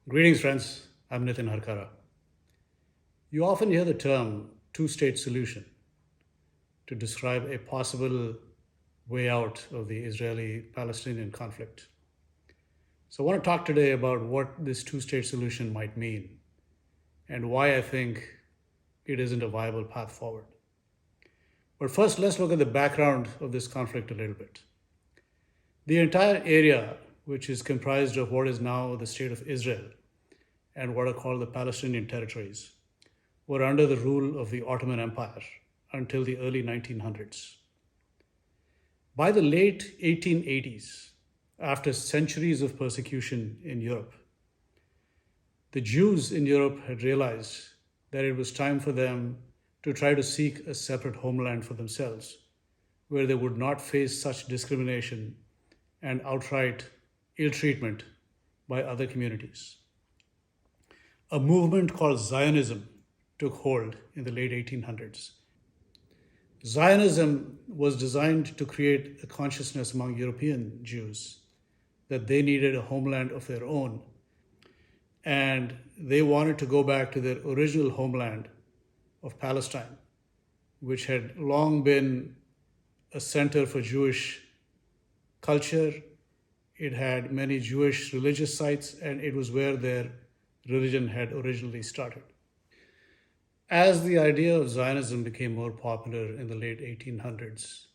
Greetings, friends. I'm Nitin Harkara. You often hear the term two-state solution to describe a possible way out of the Israeli Palestinian conflict. So, I want to talk today about what this two-state solution might mean and why I think it isn't a viable path forward. But first, let's look at the background of this conflict a little bit. The entire area, which is comprised of what is now the state of Israel and what are called the Palestinian territories, were under the rule of the Ottoman Empire until the early 1900s. By the late 1880s, after centuries of persecution in Europe, the Jews in Europe had realized that it was time for them to try to seek a separate homeland for themselves, where they would not face such discrimination and outright ill treatment by other communities. A movement called Zionism took hold in the late 1800s. Zionism was designed to create a consciousness among European Jews that they needed a homeland of their own, and they wanted to go back to their original homeland of Palestine, which had long been a center for Jewish culture. It had many Jewish religious sites, and it was where their religion had originally started. As the idea of Zionism became more popular in the late 1800s,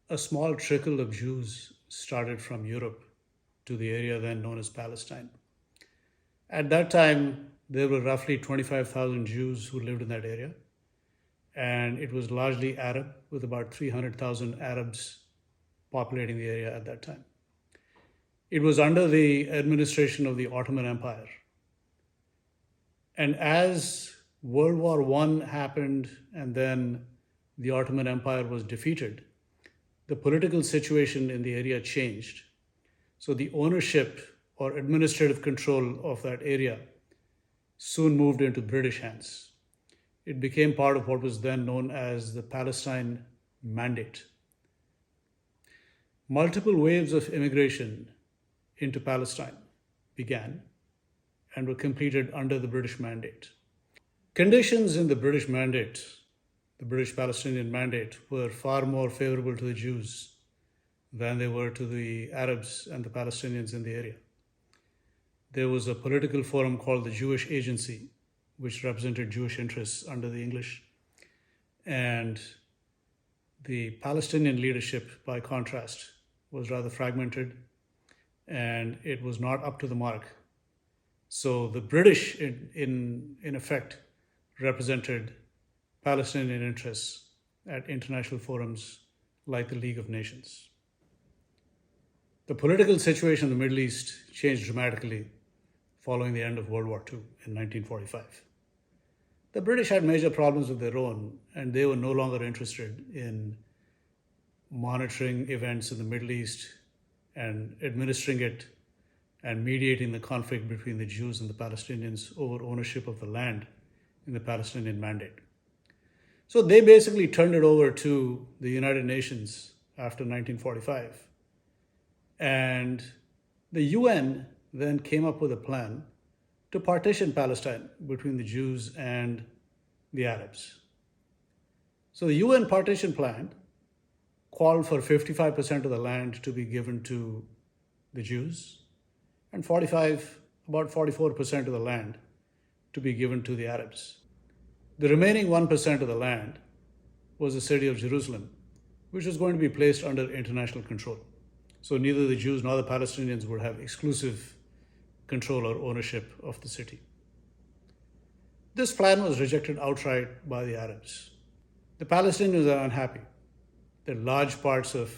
a small trickle of Jews started from Europe to the area then known as Palestine. At that time, there were roughly 25,000 Jews who lived in that area, and it was largely Arab, with about 300,000 Arabs populating the area at that time. It was under the administration of the Ottoman Empire. And as World War I happened and then the Ottoman Empire was defeated, the political situation in the area changed. So the ownership or administrative control of that area soon moved into British hands. It became part of what was then known as the Palestine Mandate. Multiple waves of immigration into Palestine began and were completed under the British Mandate. Conditions in the British Mandate, the British Palestinian Mandate, were far more favorable to the Jews than they were to the Arabs and the Palestinians in the area. There was a political forum called the Jewish Agency, which represented Jewish interests under the English. And the Palestinian leadership, by contrast, was rather fragmented, and it was not up to the mark. So the British, in effect, represented Palestinian interests at international forums like the League of Nations. The political situation in the Middle East changed dramatically following the end of World War II in 1945. The British had major problems of their own, and they were no longer interested in monitoring events in the Middle East and administering it and mediating the conflict between the Jews and the Palestinians over ownership of the land in the Palestinian Mandate. So they basically turned it over to the United Nations after 1945. And the UN then came up with a plan to partition Palestine between the Jews and the Arabs. So the UN partition plan called for 55% of the land to be given to the Jews and about 44% of the land to be given to the Arabs. The remaining 1% of the land was the city of Jerusalem, which was going to be placed under international control. So neither the Jews nor the Palestinians would have exclusive control or ownership of the city. This plan was rejected outright by the Arabs. The Palestinians are unhappy that large parts of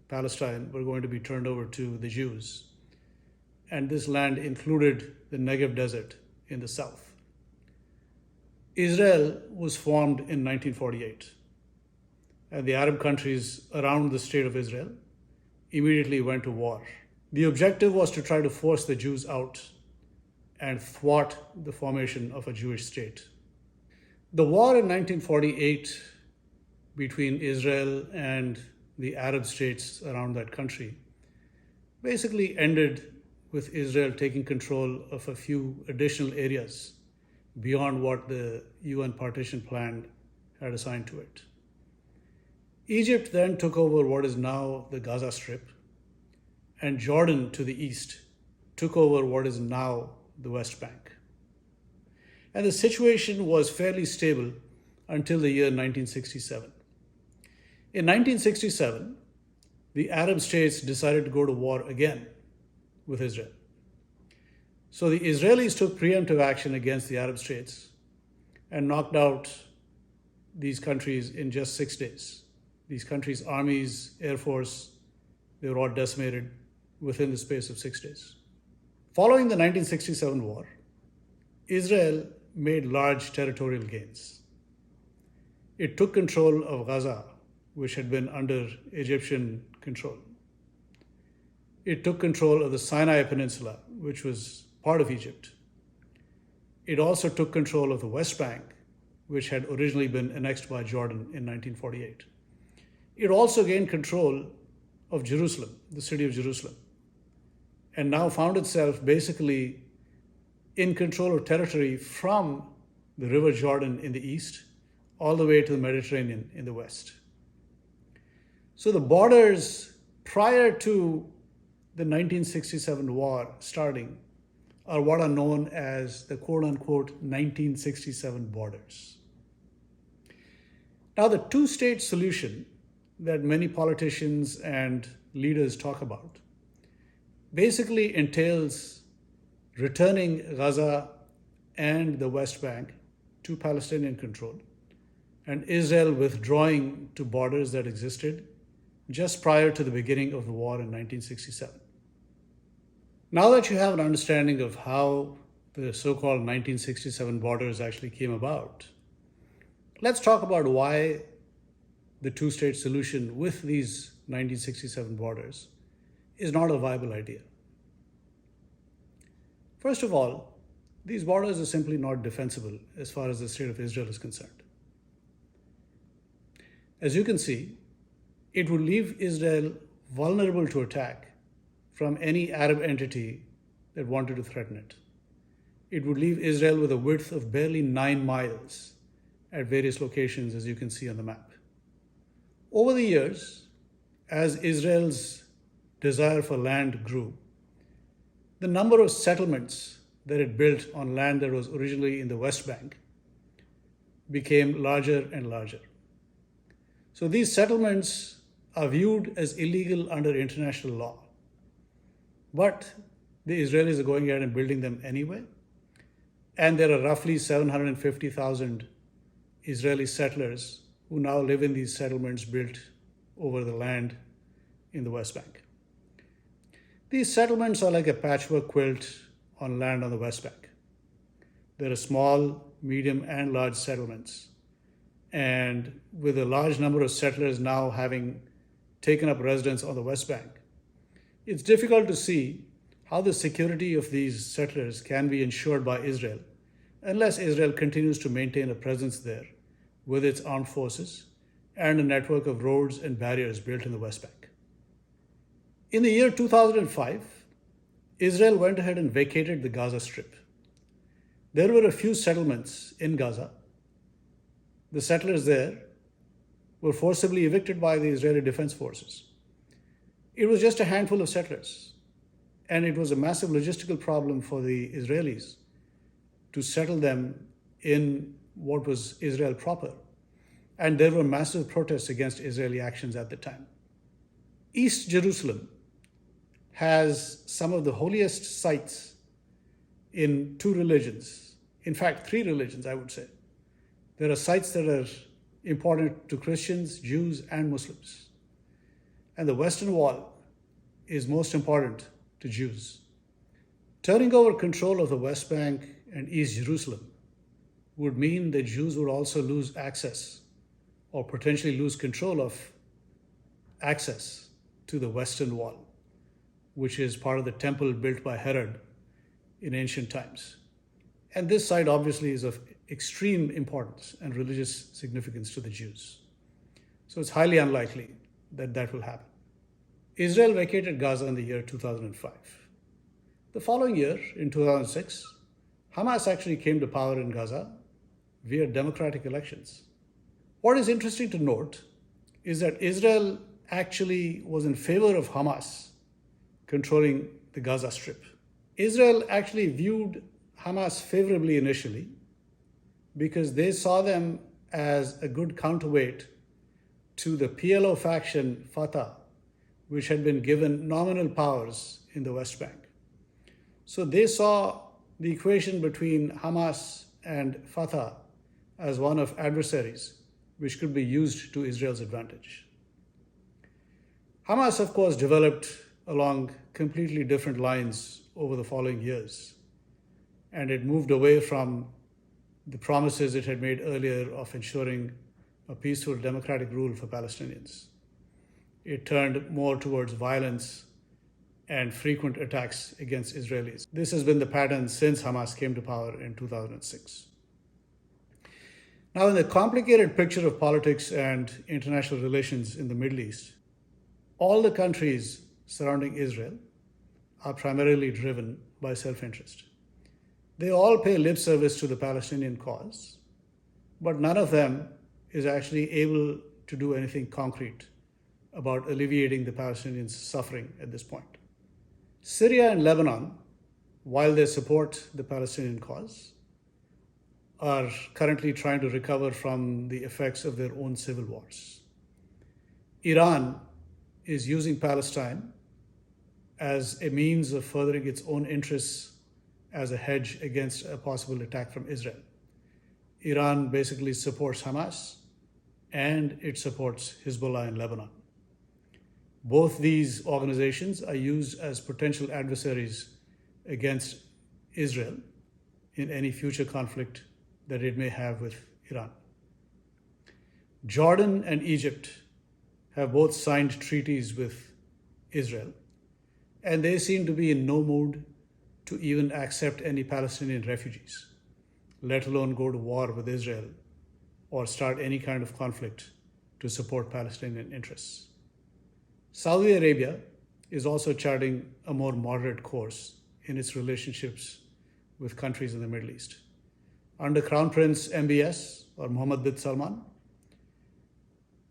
Palestine were going to be turned over to the Jews, and this land included the Negev desert in the south. Israel was formed in 1948, and the Arab countries around the state of Israel immediately went to war. The objective was to try to force the Jews out and thwart the formation of a Jewish state. The war in 1948 between Israel and the Arab states around that country basically ended with Israel taking control of a few additional areas beyond what the UN partition plan had assigned to it. Egypt then took over what is now the Gaza Strip, and Jordan to the east took over what is now the West Bank. And the situation was fairly stable until the year 1967. In 1967, the Arab states decided to go to war again with Israel. So the Israelis took preemptive action against the Arab states and knocked out these countries in just 6 days. These countries' armies, air force, they were all decimated within the space of 6 days. Following the 1967 war, Israel made large territorial gains. It took control of Gaza, which had been under Egyptian control. It took control of the Sinai Peninsula, which was part of Egypt. It also took control of the West Bank, which had originally been annexed by Jordan in 1948. It also gained control of Jerusalem, the city of Jerusalem, and now found itself basically in control of territory from the River Jordan in the east all the way to the Mediterranean in the west. So the borders prior to the 1967 war starting are what are known as the quote-unquote 1967 borders. Now, the two-state solution that many politicians and leaders talk about basically entails returning Gaza and the West Bank to Palestinian control and Israel withdrawing to borders that existed just prior to the beginning of the war in 1967. Now that you have an understanding of how the so-called 1967 borders actually came about, let's talk about why the two-state solution with these 1967 borders is not a viable idea. First of all, these borders are simply not defensible as far as the state of Israel is concerned. As you can see, it would leave Israel vulnerable to attack from any Arab entity that wanted to threaten it. It would leave Israel with a width of barely 9 miles at various locations, as you can see on the map. Over the years, as Israel's desire for land grew, the number of settlements that it built on land that was originally in the West Bank became larger and larger. So these settlements are viewed as illegal under international law. But the Israelis are going ahead and building them anyway. And there are roughly 750,000 Israeli settlers who now live in these settlements built over the land in the West Bank. These settlements are like a patchwork quilt on land on the West Bank. There are small, medium, and large settlements. And with a large number of settlers now having taken up residence on the West Bank, it's difficult to see how the security of these settlers can be ensured by Israel unless Israel continues to maintain a presence there with its armed forces and a network of roads and barriers built in the West Bank. In the year 2005, Israel went ahead and vacated the Gaza Strip. There were a few settlements in Gaza. The settlers there were forcibly evicted by the Israeli Defense Forces. It was just a handful of settlers, and it was a massive logistical problem for the Israelis to settle them in what was Israel proper. And there were massive protests against Israeli actions at the time. East Jerusalem has some of the holiest sites in 2 religions. In fact, 3 religions, I would say. There are sites that are important to Christians, Jews, and Muslims. And the Western Wall is most important to Jews. Turning over control of the West Bank and East Jerusalem would mean that Jews would also lose access or potentially lose control of access to the Western Wall, which is part of the temple built by Herod in ancient times. And this site obviously is of extreme importance and religious significance to the Jews. So it's highly unlikely that that will happen. Israel vacated Gaza in the year 2005. The following year, in 2006, Hamas actually came to power in Gaza via democratic elections. What is interesting to note is that Israel actually was in favor of Hamas controlling the Gaza Strip. Israel actually viewed Hamas favorably initially because they saw them as a good counterweight to the PLO faction Fatah, which had been given nominal powers in the West Bank. So they saw the equation between Hamas and Fatah as one of adversaries which could be used to Israel's advantage. Hamas, of course, developed along completely different lines over the following years, and it moved away from the promises it had made earlier of ensuring a peaceful democratic rule for Palestinians. It turned more towards violence and frequent attacks against Israelis. This has been the pattern since Hamas came to power in 2006. Now, in the complicated picture of politics and international relations in the Middle East, all the countries surrounding Israel are primarily driven by self-interest. They all pay lip service to the Palestinian cause, but none of them is actually able to do anything concrete about alleviating the Palestinians' suffering at this point. Syria and Lebanon, while they support the Palestinian cause, are currently trying to recover from the effects of their own civil wars. Iran is using Palestine as a means of furthering its own interests as a hedge against a possible attack from Israel. Iran basically supports Hamas and it supports Hezbollah in Lebanon. Both these organizations are used as potential adversaries against Israel in any future conflict that it may have with Iran. Jordan and Egypt have both signed treaties with Israel, and they seem to be in no mood to even accept any Palestinian refugees, let alone go to war with Israel or start any kind of conflict to support Palestinian interests. Saudi Arabia is also charting a more moderate course in its relationships with countries in the Middle East. Under Crown Prince MBS, or Mohammed bin Salman,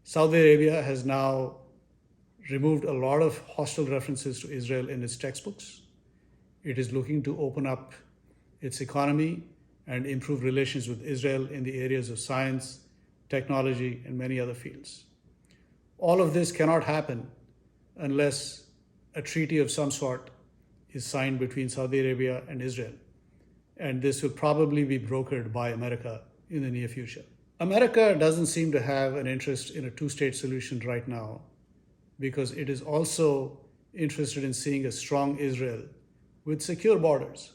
Saudi Arabia has now removed a lot of hostile references to Israel in its textbooks. It is looking to open up its economy and improve relations with Israel in the areas of science, technology, and many other fields. All of this cannot happen unless a treaty of some sort is signed between Saudi Arabia and Israel. And this will probably be brokered by America in the near future. America doesn't seem to have an interest in a two-state solution right now because it is also interested in seeing a strong Israel with secure borders,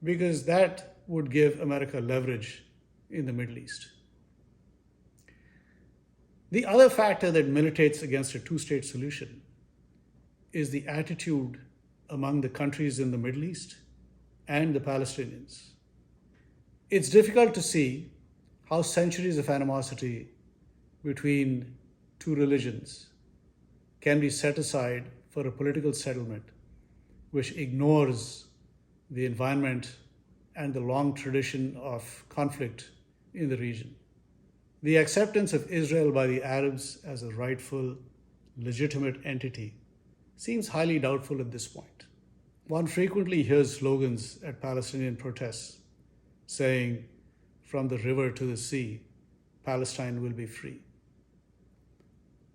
because that would give America leverage in the Middle East. The other factor that militates against a two-state solution is the attitude among the countries in the Middle East and the Palestinians. It's difficult to see how centuries of animosity between two religions can be set aside for a political settlement which ignores the environment and the long tradition of conflict in the region. The acceptance of Israel by the Arabs as a rightful, legitimate entity seems highly doubtful at this point. One frequently hears slogans at Palestinian protests saying, "From the river to the sea, Palestine will be free."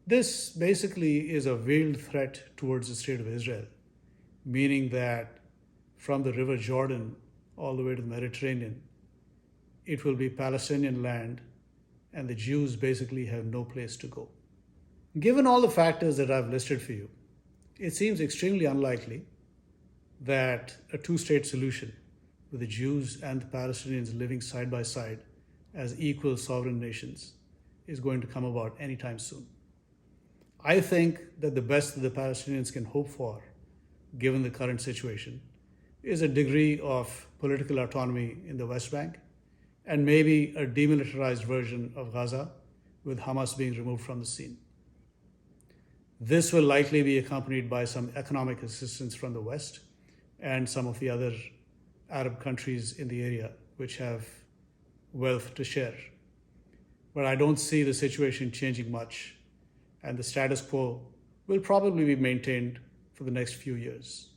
This basically is a veiled threat towards the state of Israel, meaning that from the river Jordan all the way to the Mediterranean, it will be Palestinian land and the Jews basically have no place to go. Given all the factors that I've listed for you, it seems extremely unlikely that a two-state solution with the Jews and the Palestinians living side by side as equal sovereign nations is going to come about anytime soon. I think that the best that the Palestinians can hope for, given the current situation, is a degree of political autonomy in the West Bank and maybe a demilitarized version of Gaza with Hamas being removed from the scene. This will likely be accompanied by some economic assistance from the West, and some of the other Arab countries in the area which have wealth to share. But I don't see the situation changing much, and the status quo will probably be maintained for the next few years.